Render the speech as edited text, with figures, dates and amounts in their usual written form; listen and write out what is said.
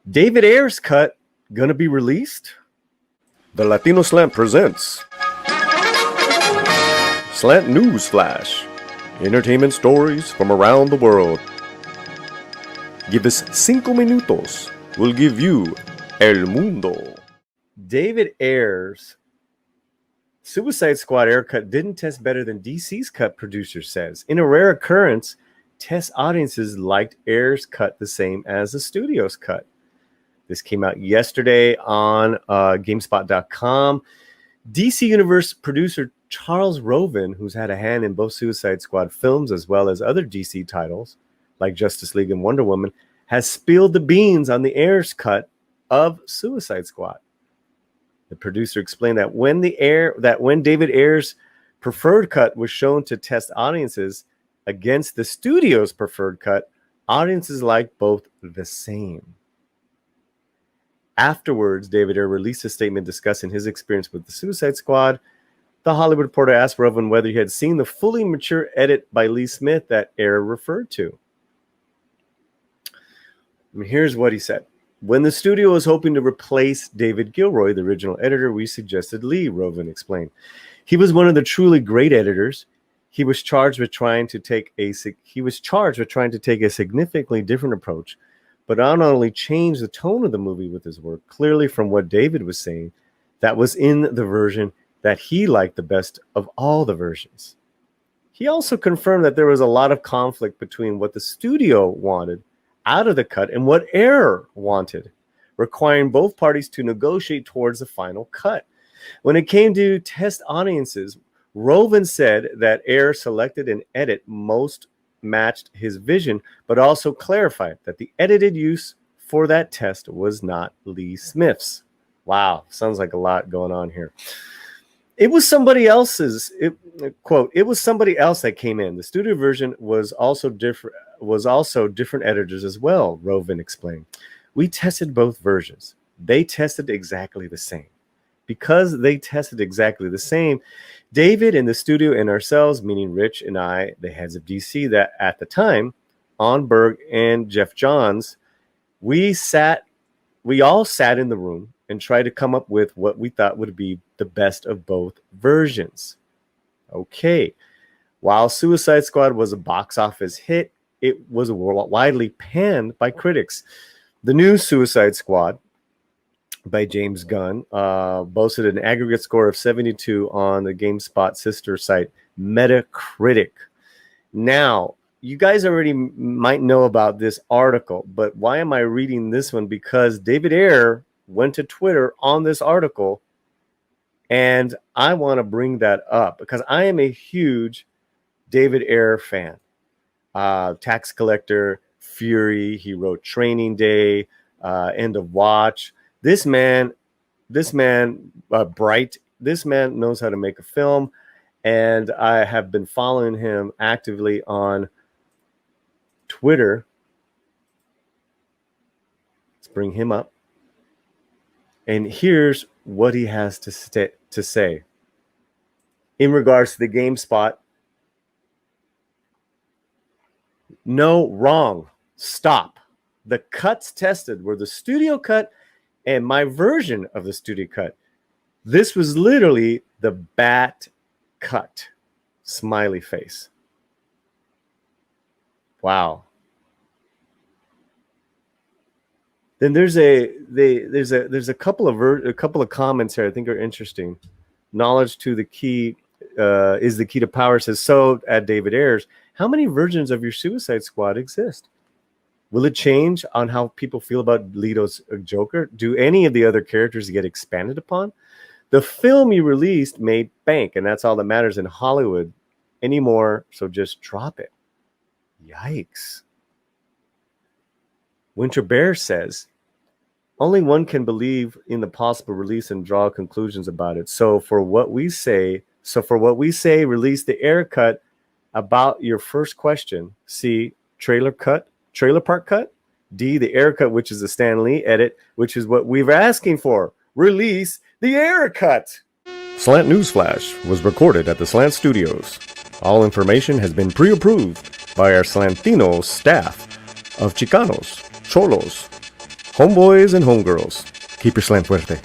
David Ayers' cut gonna be released? The Latino Slant presents Slant News Flash. Entertainment stories from around the world. Give us 5 minutos. We'll give you El Mundo. David Ayers' Suicide Squad Air cut didn't test better than DC's cut, producer says. In a rare occurrence, test audiences liked Ayers' cut the same as the studio's cut. This came out yesterday on GameSpot.com. DC Universe producer Charles Roven, who's had a hand in both Suicide Squad films as well as other DC titles like Justice League and Wonder Woman, has spilled the beans on the Ayers cut of Suicide Squad. The producer explained that when David Ayers' preferred cut was shown to test audiences against the studio's preferred cut, audiences liked both the same. Afterwards, David Ayers released a statement discussing his experience with the Suicide Squad. The Hollywood Reporter asked Roven whether he had seen the fully mature edit by Lee Smith that Ayers referred to. And here's what he said. When the studio was hoping to replace David Gilroy, the original editor, we suggested Lee, Roven explained. He was one of the truly great editors. He was charged with trying to take a significantly different approach, but not only change the tone of the movie with his work. Clearly, from what David was saying, that was in the version that he liked the best of all the versions. He also confirmed that there was a lot of conflict between what the studio wanted out of the cut and what Ayers wanted, requiring both parties to negotiate towards the final cut. When it came to test audiences, Roven said that Ayers selected an edit most matched his vision, but also clarified that the edited use for that test was not Lee Smith's. Wow, sounds like a lot going on here. It was somebody else's. It was somebody else that came in. The studio version was also different editors as well, Roven explained. We tested both versions. They tested exactly the same. Because they tested exactly the same, David and the studio and ourselves, meaning Rich and I, the heads of DC that at the time, Onberg and Jeff Johns, we all sat in the room and tried to come up with what we thought would be the best of both versions. Okay. While Suicide Squad was a box office hit, it was widely panned by critics. The new Suicide Squad by James Gunn boasted an aggregate score of 72 on the GameSpot sister site Metacritic. Now, you guys already might know about this article, but why am I reading this one? Because David Ayers went to Twitter on this article, and I want to bring that up because I am a huge David Ayers fan. Tax Collector, Fury, he wrote Training Day, End of Watch. This man, bright. This man knows how to make a film, and I have been following him actively on Twitter. Let's bring him up. And here's what he has to say in regards to the GameSpot. No, wrong. Stop. The cuts tested were the studio cut and my version of the studio cut. This was literally the bat cut. Smiley face. Wow. Then there's a couple of comments here I think are interesting. Knowledge to the key is the key to power, says so at David Ayers. How many versions of your Suicide Squad exist? Will it change on how people feel about Leto's Joker? Do any of the other characters get expanded upon? The film you released made bank, and that's all that matters in Hollywood anymore, so just drop it. Yikes. Winter Bear says, only one can believe in the possible release and draw conclusions about it. So for what we say, release the Ayers cut. About your first question, C, trailer park cut. D, the Ayers cut, which is the Stan Lee edit, which is what we're asking for. Release the Ayers cut. Slant News Flash was recorded at the Slant Studios. All information has been pre-approved by our Slantino staff of Chicanos, Cholos, Homeboys and homegirls, keep your slam fuerte.